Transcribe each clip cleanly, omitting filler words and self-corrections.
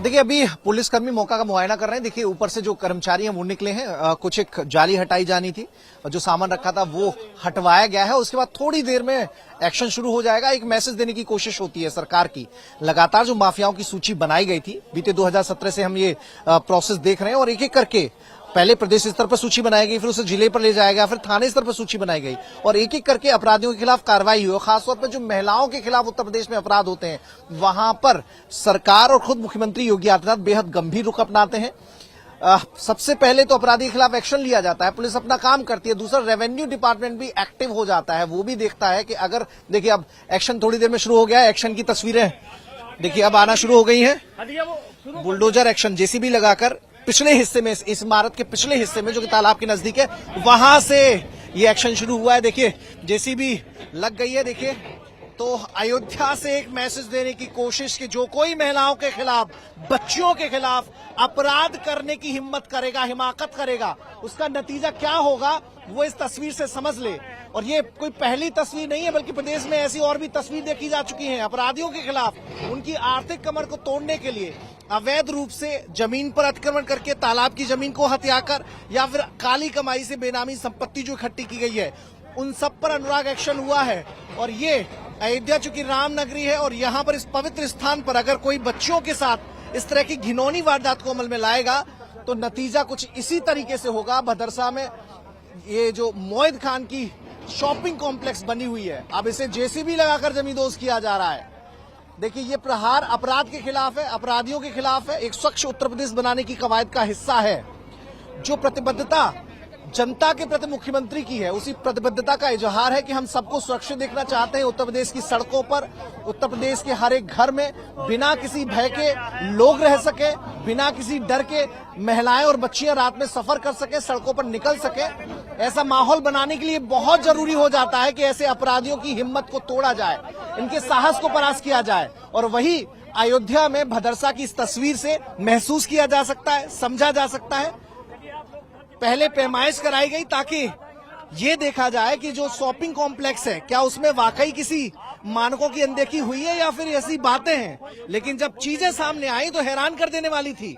देखिए अभी पुलिसकर्मी मौका का मुआयना कर रहे हैं। देखिए ऊपर से जो कर्मचारी हैं वो निकले हैं, कुछ एक जाली हटाई जानी थी और जो सामान रखा था वो हटवाया गया है। उसके बाद थोड़ी देर में एक्शन शुरू हो जाएगा। एक मैसेज देने की कोशिश होती है सरकार की। लगातार जो माफियाओं की सूची बनाई गई थी बीते 2017 से हम ये प्रोसेस देख रहे हैं और एक एक करके पहले प्रदेश स्तर पर सूची बनाई गई, फिर उसे जिले पर ले जाया गया, फिर थाने स्तर पर सूची बनाई गई और एक एक करके अपराधियों के खिलाफ कार्रवाई हुई। खासतौर पर जो महिलाओं के खिलाफ उत्तर प्रदेश में अपराध होते हैं वहां पर सरकार और खुद मुख्यमंत्री योगी आदित्यनाथ बेहद गंभीर रुख अपनाते हैं। सबसे पहले तो अपराधी के खिलाफ एक्शन लिया जाता है, पुलिस अपना काम करती है। दूसरा, रेवेन्यू डिपार्टमेंट भी एक्टिव हो जाता है, वो भी देखता है कि अगर देखिए अब एक्शन थोड़ी देर में शुरू हो गया है। एक्शन की तस्वीरें देखिए अब आना शुरू हो गई हैं। बुलडोजर एक्शन, जेसीबी लगाकर पिछले हिस्से में, इस इमारत के पिछले हिस्से में जो कि तालाब के नजदीक है, वहां से ये एक्शन शुरू हुआ है। देखिए जेसीबी लग गई है। देखिए तो अयोध्या से एक मैसेज देने की कोशिश कि जो कोई महिलाओं के खिलाफ, बच्चियों के खिलाफ अपराध करने की हिम्मत करेगा, हिमाकत करेगा, उसका नतीजा क्या होगा वो इस तस्वीर से समझ ले। और ये कोई पहली तस्वीर नहीं है, बल्कि प्रदेश में ऐसी और भी तस्वीर देखी जा चुकी हैं। अपराधियों के खिलाफ उनकी आर्थिक कमर को तोड़ने के लिए अवैध रूप से जमीन पर अतिक्रमण करके, तालाब की जमीन को हथियाकर या फिर काली कमाई से बेनामी संपत्ति जो इकट्ठी की गई है, उन सब पर अनुराग एक्शन हुआ है। और ये अयोध्या चूंकि राम नगरी है और यहाँ पर इस पवित्र स्थान पर अगर कोई बच्चियों के साथ इस तरह की घिनौनी वारदात को अमल में लाएगा तो नतीजा कुछ इसी तरीके से होगा। भदरसा में ये जो मोहित खान की शॉपिंग कॉम्प्लेक्स बनी हुई है, अब इसे जेसीबी लगाकर जमींदोज किया जा रहा है। देखिए ये प्रहार अपराध के खिलाफ है, अपराधियों के खिलाफ है, एक स्वच्छ उत्तर प्रदेश बनाने की कवायद का हिस्सा है। जो प्रतिबद्धता जनता के प्रति मुख्यमंत्री की है, उसी प्रतिबद्धता का इजहार है कि हम सबको सुरक्षित देखना चाहते हैं। उत्तर प्रदेश की सड़कों पर, उत्तर प्रदेश के हर एक घर में बिना किसी भय के लोग रह सके, बिना किसी डर के महिलाएं और बच्चियां रात में सफर कर सके, सड़कों पर निकल सके। ऐसा माहौल बनाने के लिए बहुत जरूरी हो जाता है कि ऐसे अपराधियों की हिम्मत को तोड़ा जाए, इनके साहस को परास्त किया जाए। और वही अयोध्या में भदरसा की इस तस्वीर से महसूस किया जा सकता है, समझा जा सकता है। पहले पैमाइश कराई गई ताकि ये देखा जाए कि जो शॉपिंग कॉम्प्लेक्स है क्या उसमें वाकई किसी मानकों की अनदेखी हुई है या फिर ऐसी बातें हैं। लेकिन जब चीजें सामने आई तो हैरान कर देने वाली थी।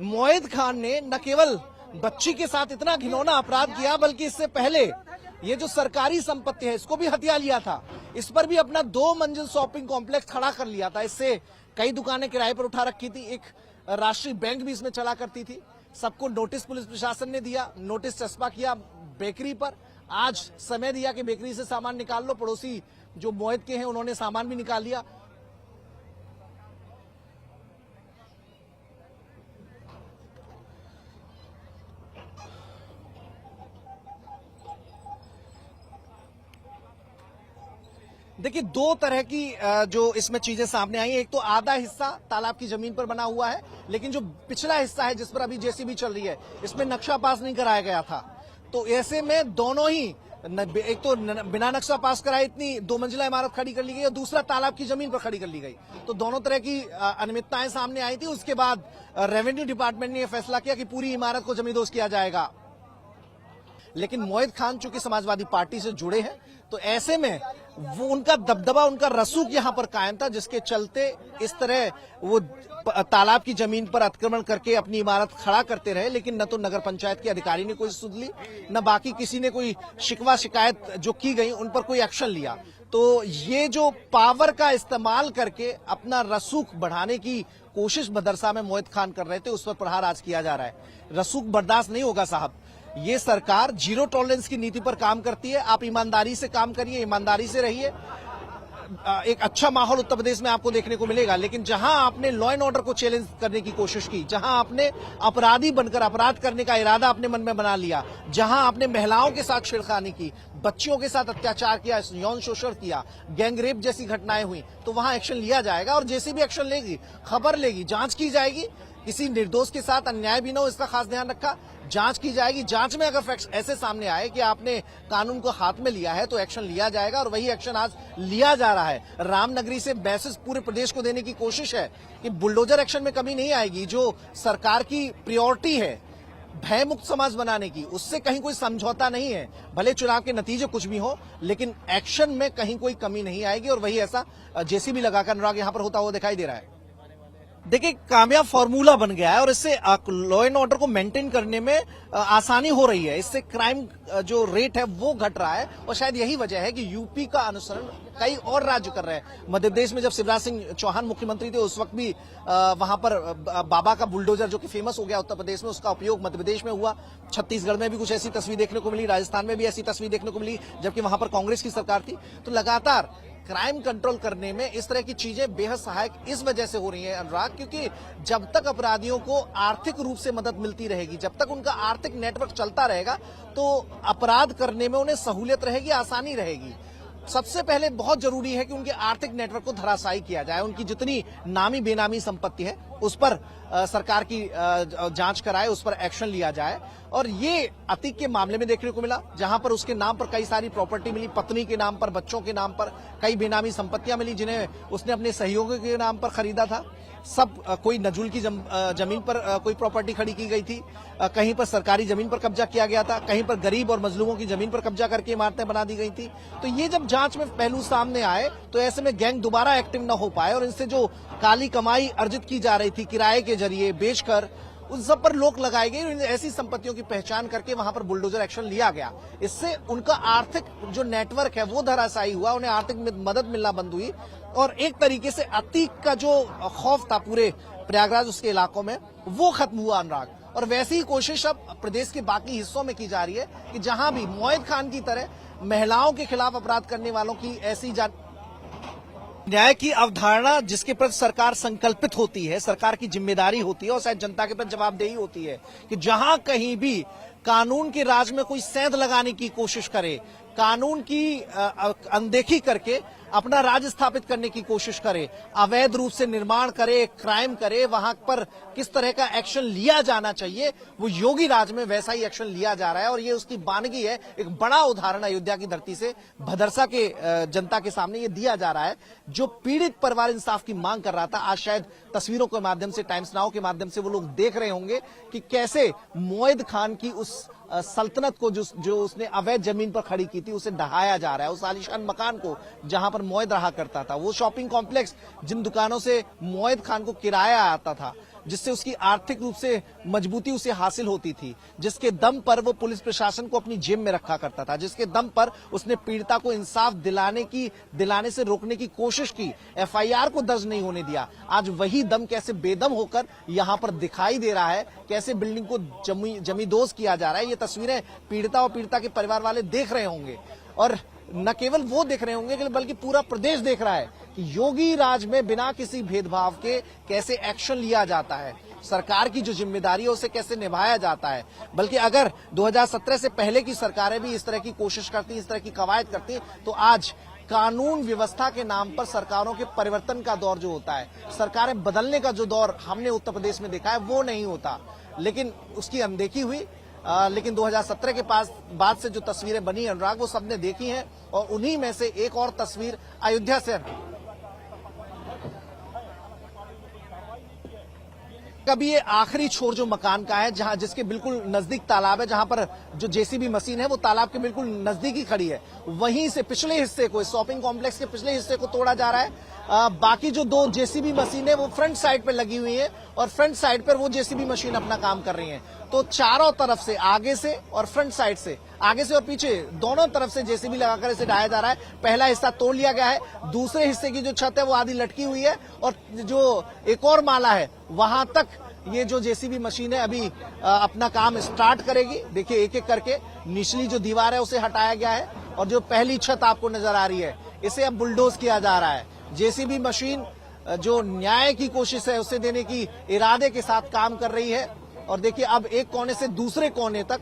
मोहित खान ने न केवल बच्ची के साथ इतना घिनौना अपराध किया, बल्कि इससे पहले ये जो सरकारी संपत्ति है इसको भी हथिया लिया था। इस पर भी अपना 2 मंजिल शॉपिंग कॉम्प्लेक्स खड़ा कर लिया था। इससे कई दुकानें किराए पर उठा रखी थी, एक राष्ट्रीय बैंक भी इसमें चला करती थी। सबको नोटिस पुलिस प्रशासन ने दिया, नोटिस चस्पा किया बेकरी पर। आज समय दिया कि बेकरी से सामान निकाल लो। पड़ोसी जो मोहित के हैं उन्होंने सामान भी निकाल लिया। देखिए 2 तरह की जो इसमें चीजें सामने आई हैं। एक तो आधा हिस्सा तालाब की जमीन पर बना हुआ है, लेकिन जो पिछला हिस्सा है जिस पर अभी जेसीबी चल रही है इसमें नक्शा पास नहीं कराया गया था। तो ऐसे में दोनों ही, एक तो बिना नक्शा पास कराए इतनी 2 मंजिला इमारत खड़ी कर ली गई और दूसरा तालाब की जमीन पर खड़ी कर ली गई। तो दोनों तरह की अनियमितताएं सामने आई थी। उसके बाद रेवेन्यू डिपार्टमेंट ने यह फैसला किया कि पूरी इमारत को जमींदोज किया जाएगा। लेकिन मोहित खान चूंकि समाजवादी पार्टी से जुड़े हैं तो ऐसे में वो उनका दबदबा, उनका रसूख यहां पर कायम था, जिसके चलते इस तरह वो तालाब की जमीन पर अतिक्रमण करके अपनी इमारत खड़ा करते रहे। लेकिन न तो नगर पंचायत के अधिकारी ने कोई सुध ली, न बाकी किसी ने कोई शिकवा शिकायत जो की गई उन पर कोई एक्शन लिया। तो ये जो पावर का इस्तेमाल करके अपना रसूख बढ़ाने की कोशिश भदरसा में मोहित खान कर रहे थे, उस पर प्रहार आज किया जा रहा है। रसूख बर्दाश्त नहीं होगा साहब। ये सरकार 0 टॉलरेंस की नीति पर काम करती है। आप ईमानदारी से काम करिए, ईमानदारी से रहिए, एक अच्छा माहौल उत्तर प्रदेश में आपको देखने को मिलेगा। लेकिन जहां आपने लॉ एंड ऑर्डर को चैलेंज करने की कोशिश की, जहां आपने अपराधी बनकर अपराध करने का इरादा अपने मन में बना लिया, जहां आपने महिलाओं के साथ छेड़खानी की, बच्चियों के साथ अत्याचार किया, यौन शोषण किया, गैंग रेप जैसी घटनाएं हुई, तो वहां एक्शन लिया जाएगा और जैसे भी एक्शन लेगी, खबर लेगी, जांच की जाएगी। किसी निर्दोष के साथ अन्याय भी न हो, इसका खास ध्यान रखा। जांच की जाएगी, जांच में अगर फैक्ट्स ऐसे सामने आए कि आपने कानून को हाथ में लिया है तो एक्शन लिया जाएगा और वही एक्शन आज लिया जा रहा है। रामनगरी से मैसेज पूरे प्रदेश को देने की कोशिश है कि बुलडोजर एक्शन में कमी नहीं आएगी। जो सरकार की प्रायोरिटी है भय मुक्त समाज बनाने की, उससे कहीं कोई समझौता नहीं है। भले चुनाव के नतीजे कुछ भी हो, लेकिन एक्शन में कहीं कोई कमी नहीं आएगी और वही ऐसा जेसीबी लगाकर अनुराग यहां पर होता हुआ दिखाई दे रहा है। देखिए कामयाब फॉर्मूला बन गया है और इससे लॉ एंड ऑर्डर को मेंटेन करने में आसानी हो रही है। इससे क्राइम जो रेट है वो घट रहा है और शायद यही वजह है कि यूपी का अनुसरण कई और राज्य कर रहे हैं। मध्य प्रदेश में जब शिवराज सिंह चौहान मुख्यमंत्री थे उस वक्त भी वहां पर बाबा का बुलडोजर जो कि फेमस हो गया उत्तर प्रदेश में, उसका उपयोग मध्य प्रदेश में हुआ। छत्तीसगढ़ में भी कुछ ऐसी तस्वीर देखने को मिली, राजस्थान में भी ऐसी तस्वीर देखने को मिली जबकि वहां पर कांग्रेस की सरकार थी। तो लगातार क्राइम कंट्रोल करने में इस तरह की चीजें बेहद सहायक इस वजह से हो रही हैं अनुराग, क्योंकि जब तक अपराधियों को आर्थिक रूप से मदद मिलती रहेगी, जब तक उनका आर्थिक नेटवर्क चलता रहेगा तो अपराध करने में उन्हें सहूलियत रहेगी, आसानी रहेगी। सबसे पहले बहुत जरूरी है कि उनके आर्थिक नेटवर्क को धराशायी किया जाए। उनकी जितनी नामी बेनामी संपत्ति है उस पर सरकार की जांच कराए, उस पर एक्शन लिया जाए। और ये अतीक के मामले में देखने को मिला जहां पर उसके नाम पर कई सारी प्रॉपर्टी मिली, पत्नी के नाम पर, बच्चों के नाम पर कई बेनामी संपत्तियां मिली जिन्हें उसने अपने सहयोगी के नाम पर खरीदा था। सब कोई नजूल की जमीन पर कोई प्रॉपर्टी खड़ी की गई थी, कहीं पर सरकारी जमीन पर कब्जा किया गया था, कहीं पर गरीब और मजलूमों की जमीन पर कब्जा करके इमारतें बना दी गई थी। तो ये जब जांच में पहलू सामने आए तो ऐसे में गैंग दोबारा एक्टिव न हो पाए और इनसे जो काली कमाई अर्जित की जा रही थी किराए के जरिए बेचकर, उन सब पर रोक लगाई गई। ऐसी संपत्तियों की पहचान करके वहां पर बुलडोजर एक्शन लिया गया। इससे उनका आर्थिक जो नेटवर्क है वो धराशायी हुआ, उन्हें आर्थिक मदद मिलना बंद हुई और एक तरीके से अतीक का जो खौफ था पूरे प्रयागराज उसके इलाकों में वो खत्म हुआ अनुराग। और वैसी ही कोशिश अब प्रदेश के बाकी हिस्सों में की जा रही है कि जहां भी मोहित खान की तरह महिलाओं के खिलाफ अपराध करने वालों की ऐसी न्याय की अवधारणा जिसके प्रति सरकार संकल्पित होती है, सरकार की जिम्मेदारी होती है और शायद जनता के प्रति जवाबदेही होती है कि जहां कहीं भी कानून के राज में कोई सेंध लगाने की कोशिश करे, कानून की अनदेखी करके अपना राज स्थापित करने की कोशिश करे, अवैध रूप से निर्माण करे, क्राइम करे, वहां पर किस तरह का एक्शन लिया जाना चाहिए वो योगी राज में वैसा ही एक्शन लिया जा रहा है। और ये उसकी बानगी है। एक बड़ा उदाहरण अयोध्या की धरती से भदरसा के जनता के सामने ये दिया जा रहा है। जो पीड़ित परिवार इंसाफ की मांग कर रहा था, आज शायद तस्वीरों के माध्यम से, टाइम्स नाउ के माध्यम से वो लोग देख रहे होंगे कि कैसे मोहित खान की उस सल्तनत को जो उसने अवैध जमीन पर खड़ी की थी उसे ढहाया जा रहा है। उस आलीशान मकान को जहां पर मोहित रहा करता था, वो शॉपिंग कॉम्प्लेक्स जिन दुकानों से मोहित खान को किराया आता था, जिससे उसकी आर्थिक रूप से मजबूती उसे हासिल होती थी, जिसके दम पर वो पुलिस प्रशासन को अपनी जेब में रखा करता था, जिसके दम पर उसने पीड़िता को इंसाफ दिलाने से रोकने की कोशिश की, एफआईआर को दर्ज नहीं होने दिया। आज वही दम कैसे बेदम होकर यहां पर दिखाई दे रहा है, कैसे बिल्डिंग को जमींदोज किया जा रहा है। ये तस्वीरें पीड़िता और पीड़िता के परिवार वाले देख रहे होंगे और न केवल वो देख रहे होंगे बल्कि पूरा प्रदेश देख रहा है कि योगी राज में बिना किसी भेदभाव के कैसे एक्शन लिया जाता है, सरकार की जो जिम्मेदारी है उसे कैसे निभाया जाता है। बल्कि अगर 2017 से पहले की सरकारें भी इस तरह की कोशिश करती, इस तरह की कवायद करती, तो आज कानून व्यवस्था के नाम पर सरकारों के परिवर्तन का दौर जो होता है, सरकारें बदलने का जो दौर हमने उत्तर प्रदेश में देखा है वो नहीं होता। लेकिन उसकी अनदेखी हुई। लेकिन 2017 के बाद से जो तस्वीरें बनी अनुराग वो सबने देखी हैं और उन्हीं में से एक और तस्वीर अयोध्या से कभी ये आखिरी छोर जो मकान का है, जहां जिसके बिल्कुल नजदीक तालाब है, जहां पर जो जेसीबी मशीन है वो तालाब के बिल्कुल नजदीक ही खड़ी है, वहीं से पिछले हिस्से को, शॉपिंग कॉम्प्लेक्स के पिछले हिस्से को तोड़ा जा रहा है। बाकी जो दो जेसीबी मशीनें वो फ्रंट साइड पर लगी हुई हैं और फ्रंट साइड पर वो जेसीबी मशीन अपना काम कर रही हैं। तो चारों तरफ से, आगे से और फ्रंट साइड से, आगे से और पीछे दोनों तरफ से जेसीबी लगाकर इसे ढाया जा रहा है। पहला हिस्सा तोड़ लिया गया है, दूसरे हिस्से की जो छत है वो आधी लटकी हुई है और जो एक और माला है वहां तक ये जो जेसीबी मशीन है अभी अपना काम स्टार्ट करेगी। देखिए एक एक करके निचली जो दीवार है उसे हटाया गया है और जो पहली छत आपको नजर आ रही है इसे अब बुलडोज किया जा रहा है। जेसीबी मशीन जो न्याय की कोशिश है उसे देने की इरादे के साथ काम कर रही है और देखिए अब एक कोने से दूसरे कोने तक